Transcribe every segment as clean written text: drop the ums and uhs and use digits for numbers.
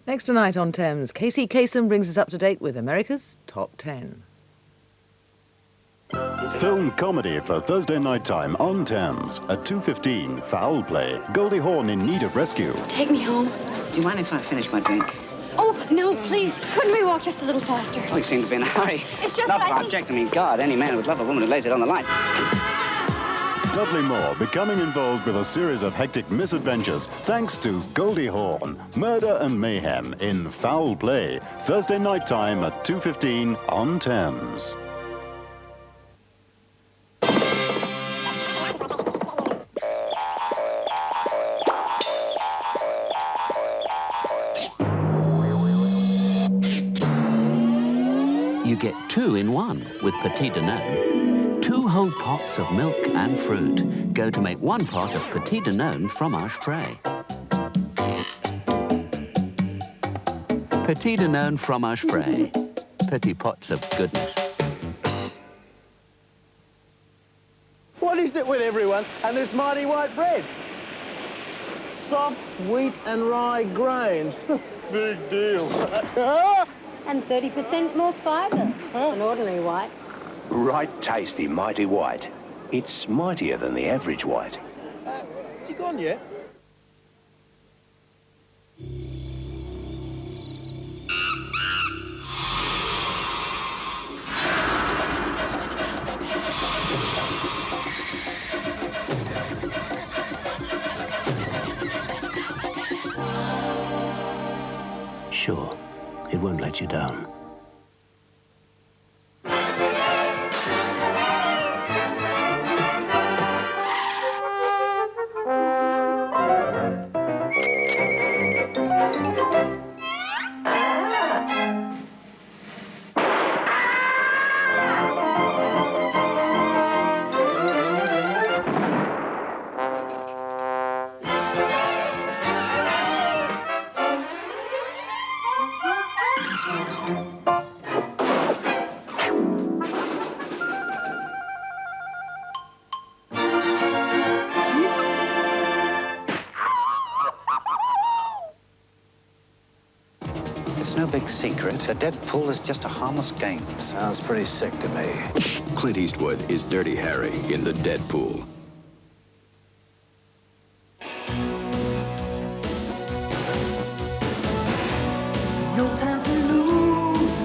Next tonight on Thames, Casey Kasem brings us up to date with America's Top 10. Film comedy for Thursday night time on Thames at 2:15. Foul Play. Goldie Hawn in need of rescue. Take me home. Do you mind if I finish my drink? Oh, no, please. Couldn't we walk just a little faster? Oh, you seem to be in a hurry. It's just Love that I object. I mean, God, any man would love a woman who lays it on the line. Dudley Moore becoming involved with a series of hectic misadventures thanks to Goldie Hawn. Murder and mayhem in Foul Play. Thursday night time at 2:15 on Thames. You get 2 in 1 with Petit Danone. 2 whole pots of milk and fruit go to make 1 pot of Petit Danone fromage frais. Petit Danone fromage frais. Petit pots of goodness. What is it with everyone and this mighty white bread? Soft wheat and rye grains. Big deal. And 30% more fibre than ordinary white. Right tasty mighty white. It's mightier than the average white. Has he gone yet? Sure, it won't let you down. It's no big secret. The Deadpool is just a harmless game. Sounds pretty sick to me. Clint Eastwood is Dirty Harry in The Deadpool. No time to lose.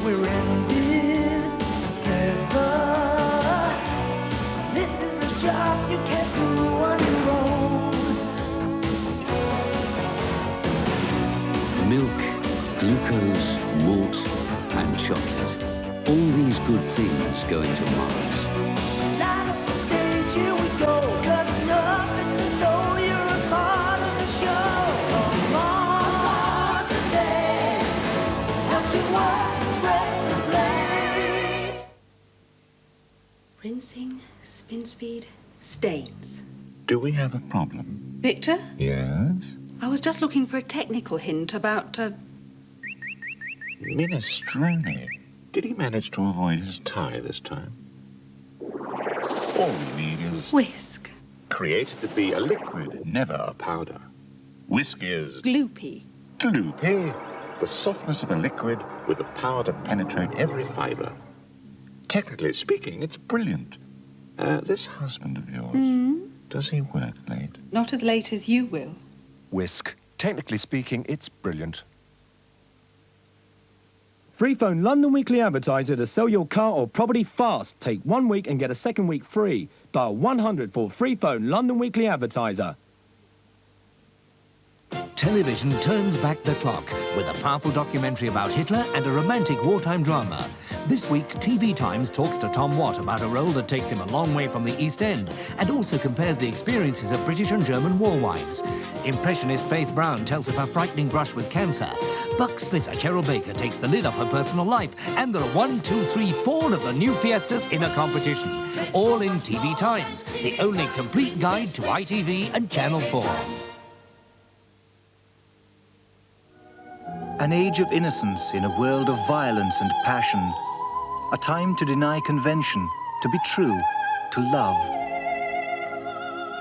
We're in this together. This is a job you can't do on your own. Milk, glucose, malt, and chocolate. All these good things go into Mars. Light up the stage, here we go. Cutting up, it's as though you're a part of the show. On Mars today, helps you work, rest, and play. Rinsing, spin speed, stains. Do we have a problem? Victor, Yes? I was just looking for a technical hint about, Minestrone. Did he manage to avoid his tie this time? All we need is whisk. created to be a liquid, never a powder. Whisk is Gloopy. gloopy. The softness of a liquid with the power to penetrate every fibre. Technically speaking, it's brilliant. This husband of yours, does he work late? Not as late as you will. Whisk. Technically speaking, it's brilliant. Free phone London Weekly Advertiser to sell your car or property fast. Take 1 week and get a second week free. Dial 100 for free phone London Weekly Advertiser. Television turns back the clock with a powerful documentary about Hitler and a romantic wartime drama. This week, TV Times talks to Tom Watt about a role that takes him a long way from the East End and also compares the experiences of British and German war wives. Impressionist Faith Brown tells of her frightening brush with cancer. Buck Splitter Cheryl Baker takes the lid off her personal life, and there are 1, 2, 3, 4 of the new Fiestas in a competition. All in TV Times, the only complete guide to ITV and Channel 4. An age of innocence in a world of violence and passion. A time to deny convention, to be true, to love.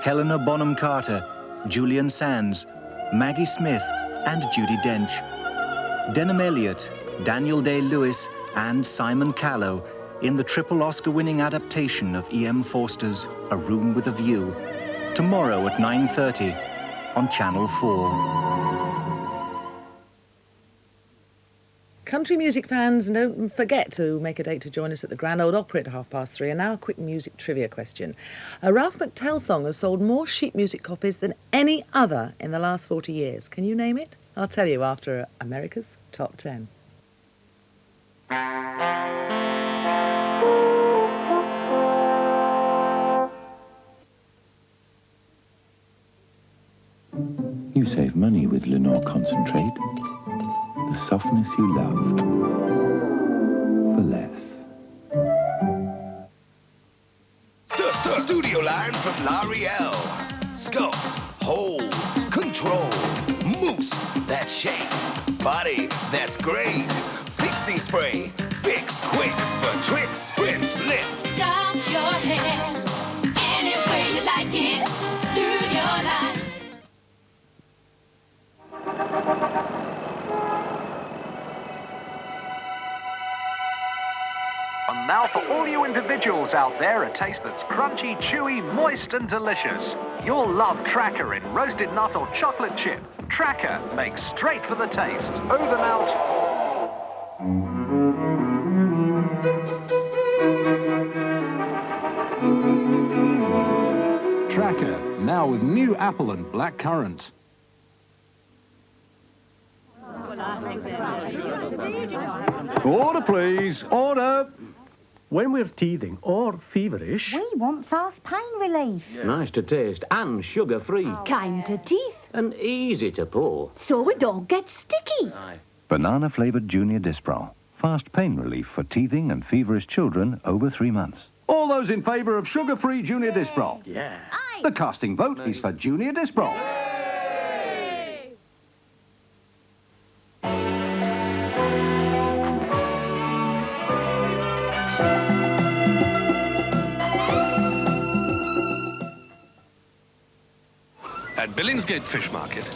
Helena Bonham Carter, Julian Sands, Maggie Smith, and Judi Dench. Denham Elliott, Daniel Day-Lewis and Simon Callow in the triple Oscar-winning adaptation of E.M. Forster's A Room with a View, tomorrow at 9:30 on Channel 4. Country music fans, don't forget to make a date to join us at the Grand Ole Opry at 3:30. And now a quick music trivia question. A Ralph McTell song has sold more sheet music copies than any other in the last 40 years. Can you name it? I'll tell you after America's Top 10. You save money with Lenore Concentrate. The softness you loved for less. Studio line from L'Oreal. Sculpt, hold, control, mousse, that's shape. Body, that's great. Fixing spray, fix quick for tricks, sprints, lift. Sculpt your hair any way you like it. Studio line. And now for all you individuals out there, a taste that's crunchy, chewy, moist and delicious. You'll love Tracker in roasted nut or chocolate chip. Tracker makes straight for the taste. Over and out. Tracker, now with new apple and black currant. Order, please. Order. When we're teething or feverish... We want fast pain relief. Nice to taste and sugar-free. Kind to teeth. And easy to pour. So we don't get sticky. Banana-flavoured Junior Dispro. Fast pain relief for teething and feverish children over 3 months. All those in favour of sugar-free Junior Dispro? Yeah. Aye. The casting vote is for Junior Dispro. At Billingsgate Fish Market,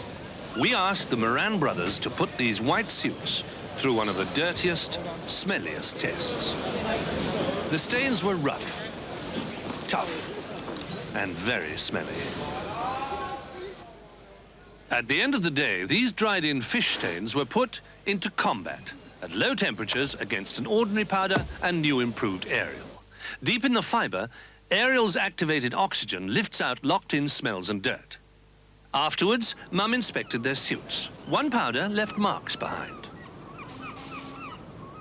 we asked the Moran brothers to put these white suits through one of the dirtiest, smelliest tests. The stains were rough, tough, and very smelly. At the end of the day, these dried-in fish stains were put into combat at low temperatures against an ordinary powder and new improved Ariel. Deep in the fibre, Ariel's activated oxygen lifts out locked-in smells and dirt. Afterwards, Mum inspected their suits. One powder left marks behind.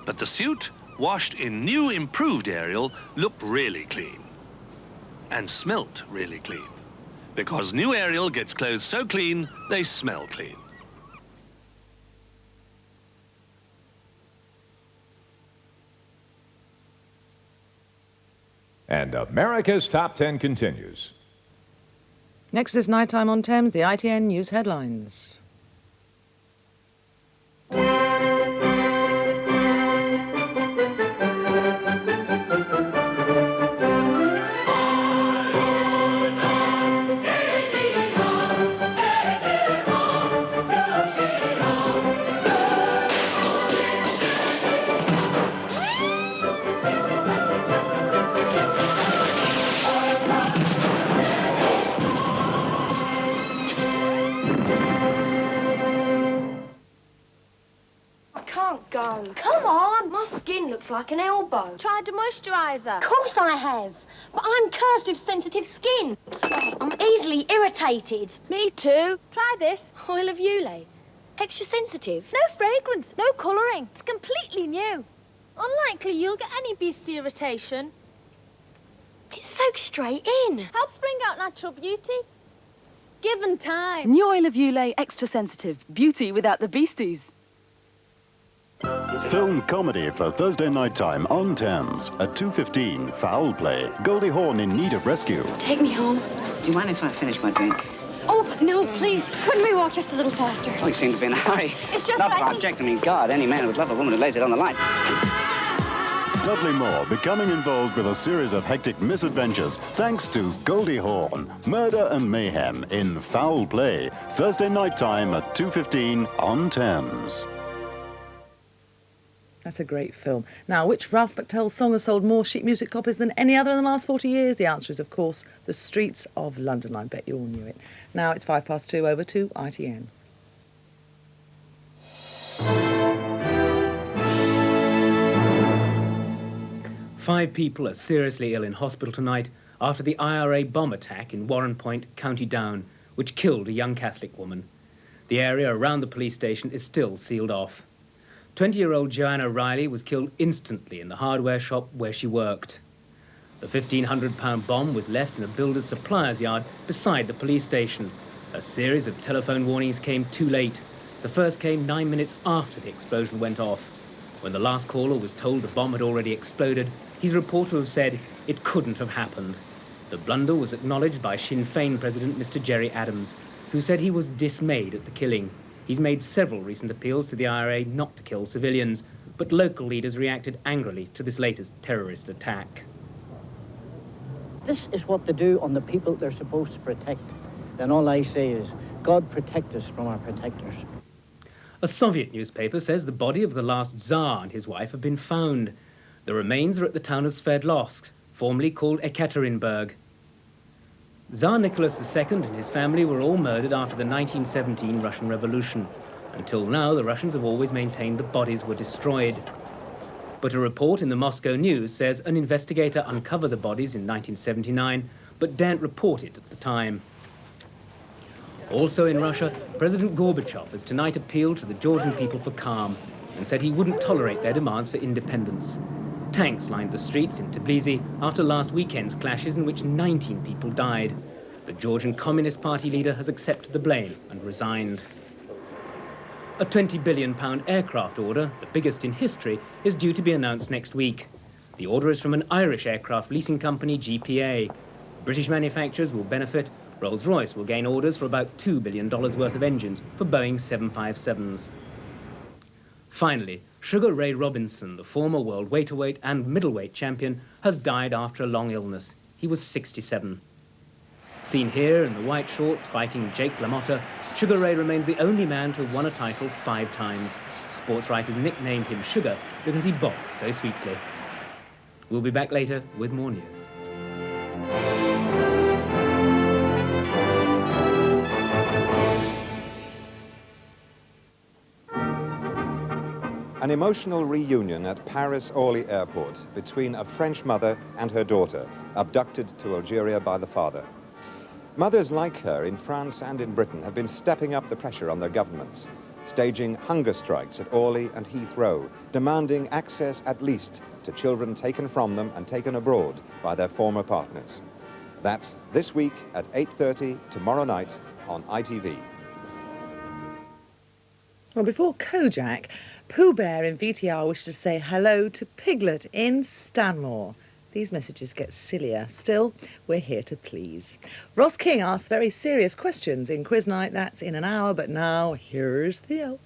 But the suit, washed in new improved Ariel, looked really clean. And smelt really clean. Because new Ariel gets clothes so clean, they smell clean. And America's Top 10 continues. Next is Nighttime on Thames, the ITN News Headlines. Come on, my skin looks like an elbow. Tried a moisturiser? Of course I have, but I'm cursed with sensitive skin. I'm easily irritated. Me too. Try this. Oil of Ulay. Extra sensitive. No fragrance, no colouring. It's completely new. Unlikely you'll get any beastie irritation. It soaks straight in. Helps bring out natural beauty. Given time. New Oil of Ulay Extra Sensitive. Beauty without the beasties. Film comedy for Thursday night time on Thames at 2:15. Foul Play. Goldie Hawn in need of rescue. Take me home. Do you mind if I finish my drink? Oh, no, please. Couldn't we walk just a little faster? Oh, you seem to be in a hurry. It's just Not that for I think... object. I mean, God, any man would love a woman who lays it on the line. Dudley Moore becoming involved with a series of hectic misadventures thanks to Goldie Hawn, Murder and Mayhem in Foul Play, Thursday night time at 2:15 on Thames. That's a great film. Now, which Ralph McTell song has sold more sheet music copies than any other in the last 40 years? The answer is, of course, The Streets of London. I bet you all knew it. Now it's 2:05 over to ITN. Five people are seriously ill in hospital tonight after the IRA bomb attack in Warrenpoint, County Down, which killed a young Catholic woman. The area around the police station is still sealed off. 20-year-old Joanna Riley was killed instantly in the hardware shop where she worked. The £1,500 bomb was left in a builder's supplier's yard beside the police station. A series of telephone warnings came too late. The first came 9 minutes after the explosion went off. When the last caller was told the bomb had already exploded, he's reported to have said it couldn't have happened. The blunder was acknowledged by Sinn Féin President Mr. Gerry Adams, who said he was dismayed at the killing. He's made several recent appeals to the IRA not to kill civilians, but local leaders reacted angrily to this latest terrorist attack. This is what they do on the people they're supposed to protect. Then all I say is, God protect us from our protectors. A Soviet newspaper says the body of the last Tsar and his wife have been found. The remains are at the town of Sverdlovsk, formerly called Ekaterinburg. Tsar Nicholas II and his family were all murdered after the 1917 Russian Revolution. Until now, the Russians have always maintained the bodies were destroyed. But a report in the Moscow News says an investigator uncovered the bodies in 1979, but daren't report it at the time. Also in Russia, President Gorbachev has tonight appealed to the Georgian people for calm and said he wouldn't tolerate their demands for independence. Tanks lined the streets in Tbilisi after last weekend's clashes in which 19 people died. The Georgian Communist Party leader has accepted the blame and resigned. A £20 billion aircraft order, the biggest in history, is due to be announced next week. The order is from an Irish aircraft leasing company, GPA. British manufacturers will benefit. Rolls-Royce will gain orders for about $2 billion worth of engines for Boeing 757s. Finally, Sugar Ray Robinson, the former world welterweight and middleweight champion, has died after a long illness. He was 67. Seen here in the white shorts fighting Jake LaMotta, Sugar Ray remains the only man to have won a title 5 times. Sports writers nicknamed him Sugar because he boxed so sweetly. We'll be back later with more news. An emotional reunion at Paris-Orly airport between a French mother and her daughter, abducted to Algeria by the father. Mothers like her in France and in Britain have been stepping up the pressure on their governments, staging hunger strikes at Orly and Heathrow, demanding access at least to children taken from them and taken abroad by their former partners. That's this week at 8:30 tomorrow night on ITV. Well, before Kojak, Pooh Bear in VTR wished to say hello to Piglet in Stanmore. These messages get sillier. Still, we're here to please. Ross King asks very serious questions in Quiz Night. That's in an hour, but now here's Theo.